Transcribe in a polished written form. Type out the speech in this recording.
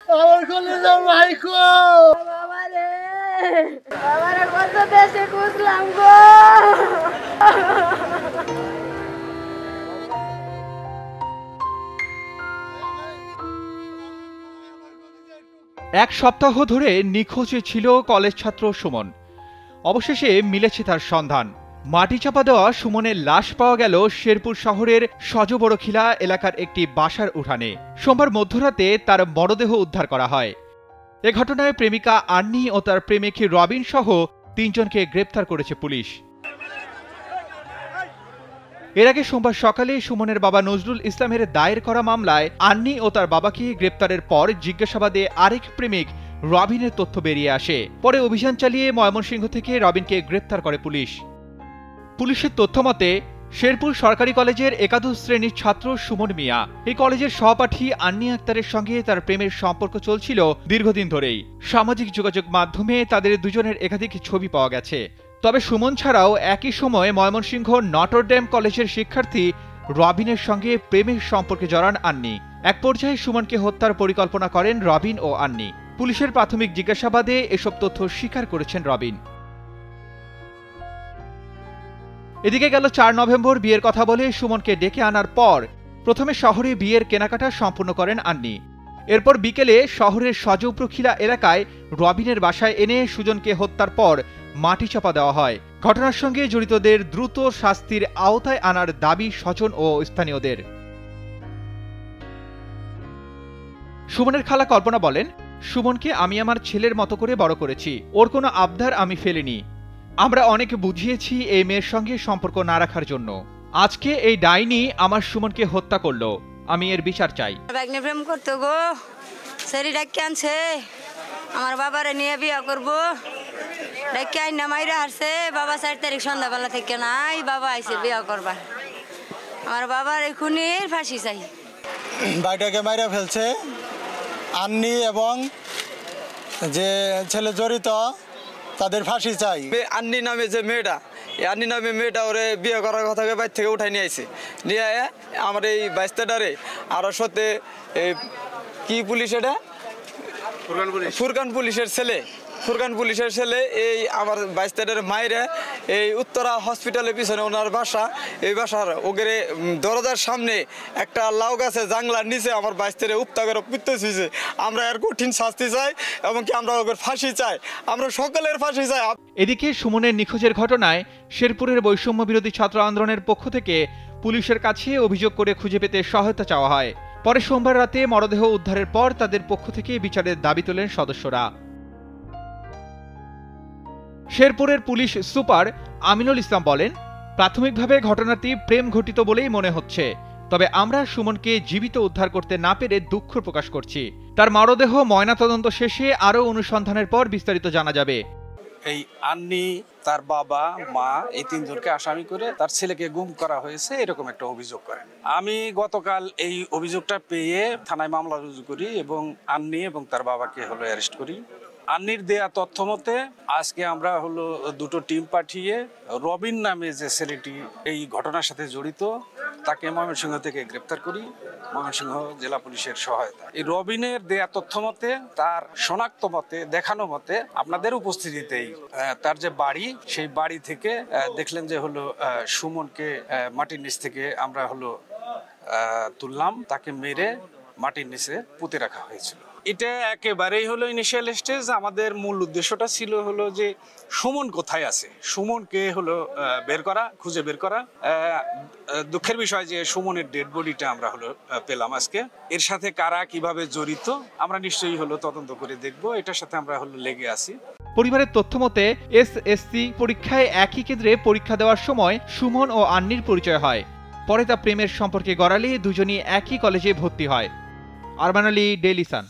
আমার কলেজের ভাই কো বাবারে বাবারে কত দেশে খুঁজলাম গো। এক সপ্তাহ ধরে নিখোঁজে ছিল কলেজ ছাত্র সুমন। অবশেষে মিলেছে তার সন্ধান। মাটি চাপা দেওয়া সুমনের লাশ পাওয়া গেল শেরপুর শহরের সজবড়খিলা এলাকার একটি বাসার উঠানে। সোমবার মধ্যরাতে তার মরদেহ উদ্ধার করা হয়। এ ঘটনায় প্রেমিকা আন্নি ও তার প্রেমিক রবিন সহ ৩ জনকে গ্রেপ্তার করেছে পুলিশ। এর আগে সোমবার সকালে সুমনের বাবা নজরুল ইসলামের দায়ের করা মামলায় আন্নি ও তার বাবাকে গ্রেপ্তারের পর জিজ্ঞাসাবাদে আরেক প্রেমিক রবিনের তথ্য বেরিয়ে আসে। পরে অভিযান চালিয়ে ময়মনসিংহ থেকে রবিনকে গ্রেপ্তার করে পুলিশ। পুলিশের তথ্য মতে শেরপুর সরকারি কলেজের একাদশ শ্রেণীর ছাত্র সুমন মিয়া এই কলেজের সহপাঠী আন্নি আক্তারের সঙ্গে তার প্রেমের সম্পর্ক চলছিল দীর্ঘদিন ধরেই। সামাজিক যোগাযোগ মাধ্যমে তাদের দুজনের একাধিক ছবি পাওয়া গেছে। তবে সুমন ছাড়াও একই সময় ময়মনসিংহ নটরডেম কলেজের শিক্ষার্থী রবিনের সঙ্গে প্রেমের সম্পর্কে জড়ান আন্নি। এক পর্যায়ে সুমনকে হত্যার পরিকল্পনা করেন রবিন ও আন্নি। পুলিশের প্রাথমিক জিজ্ঞাসাবাদে এসব তথ্য স্বীকার করেছেন রবিন। এদিকে গেল ৪ নভেম্বর বিয়ের কথা বলে সুমনকে ডেকে আনার পর প্রথমে শহরে বিয়ের কেনাকাটা সম্পূর্ণ করেন আন্নি। এরপর বিকেলে শহরের সজবড়খিলা এলাকায় রবিনের বাসায় এনে সুজনকে হত্যার পর মাটি চাপা দেওয়া হয়। ঘটনার সঙ্গে জড়িতদের দ্রুত শাস্তির আওতায় আনার দাবি স্বজন ও স্থানীয়দের। সুমনের খালা কল্পনা বলেন, সুমনকে আমি আমার ছেলের মতো করে বড় করেছি, ওর কোনো আবদার আমি ফেলিনি। আমরা অনেক বুঝিয়েছি এই মেয়ের সঙ্গে সম্পর্ক না রাখার জন্য। আজকে এই ডাইনি আমার সুমনকে হত্যা করলো, আমি এর বিচার চাই। ব্যাগনে প্রেম করতো গো, সেরি ডাক্কে আনছে আমার বাবারে নিয়ে বিয়া করবো। ডাক্কে আইন না মাইরা হারছে, বাবা ৪ তারিখ সন্ধ্যাবেলা থেকে নাই, বাবা আইছে বিয়া করবার। আমার বাবার এখুনির ফাঁসি চাই। ভাইটাকে মাইরা ফেলছে আন্নি এবং যে ছেলে জড়িত তাদের ফাঁসি চাই। আন্নি নামে যে মেয়েটা, এই আন্নি নামে মেয়েটা ওরে বিয়ে করার কথা বাইর থেকে উঠাই নিয়ে আইছে, নিয়ে আমার এই বাইস্তাটারে আরো সাথে কি পুলিশ, এটা ফুরকান পুলিশের ছেলে, ফুরকান পুলিশের ছেলে এই আমার বাইস্তাটারে মাইরে এই উত্তরা হসপিটালের পিছনে ওনার বাসা, এই বাসার ওগেরে দরজার সামনে একটা লাউ গাছে জাংলার নিচে আমার বাইস্তারে উপতা করে পুঁততে শুয়েছে। আমরা এর কঠিন শাস্তি চাই এবং কি আমরা ওদের ফাঁসি চাই, আমরা সকলের ফাঁসি চাই। এদিকে সুমনের নিখোঁজের ঘটনায় শেরপুরের বৈষম্য বিরোধী ছাত্র আন্দোলনের পক্ষ থেকে পুলিশের কাছে অভিযোগ করে খুঁজে পেতে সহায়তা চাওয়া হয়। পরে সোমবার রাতে মরদেহ উদ্ধারের পর তাদের পক্ষ থেকে বিচারের দাবি তোলেন সদস্যরা। শেরপুরের পুলিশ সুপার আমিনুল ইসলাম বলেন, প্রাথমিকভাবে ঘটনাটি প্রেম ঘটিত বলেই মনে হচ্ছে, তবে আমরা সুমনকে জীবিত উদ্ধার করতে না পেরে দুঃখ প্রকাশ করছি। তার মরদেহ ময়নাতদন্ত শেষে আরও অনুসন্ধানের পর বিস্তারিত জানা যাবে। এই আন্নি, তার বাবা, মা এই ৩ জনকে আসামি করে তার ছেলেকে গুম করা হয়েছে এরকম একটা অভিযোগ করেন। আমি গতকাল এই অভিযোগটা পেয়ে থানায় মামলা রুজু করি এবং আন্নি এবং তার বাবাকে অ্যারেস্ট করি। আন্নির দেয়া তথ্য মতে আজকে আমরা দুটো টিম পাঠিয়ে রবিন নামে যে ছেলেটি এই ঘটনার সাথে জড়িত তাকে ময়মনসিংহ থেকে গ্রেপ্তার করি ময়মনসিংহ জেলা পুলিশের সহায়তা। এই রবিনের দেয়া তথ্য মতে, তার শনাক্ত মতে, দেখানো মতে আপনাদের উপস্থিতিতেই তার যে বাড়ি, সেই বাড়ি থেকে দেখলেন যে সুমনকে মাটির নিচ থেকে আমরা তুললাম, তাকে মেরে মাটির নিচে পুঁতে রাখা হয়েছিল। এটা একেবারেই ইনিশিয়াল স্টেজ। আমাদের মূল উদ্দেশ্যটা ছিল যে সুমন কোথায় আছে, সুমনকে বের করা, খুঁজে বের করা। দুঃখের বিষয় যে সুমনের ডেড বডিটা আমরা পেলাম আজকে। এর সাথে কারা কিভাবে জড়িত আমরা নিশ্চয়ই তদন্ত করে দেখব, এটার সাথে আমরা লেগে আছি। পরিবারের তথ্য মতে এসএসসি পরীক্ষায় একই কেন্দ্রে পরীক্ষা দেওয়ার সময় সুমন ও আন্নির পরিচয় হয়। পরে তা প্রেমের সম্পর্কে গড়ালে দুজনই একই কলেজে ভর্তি হয়। Arman Ali, Daily Sun.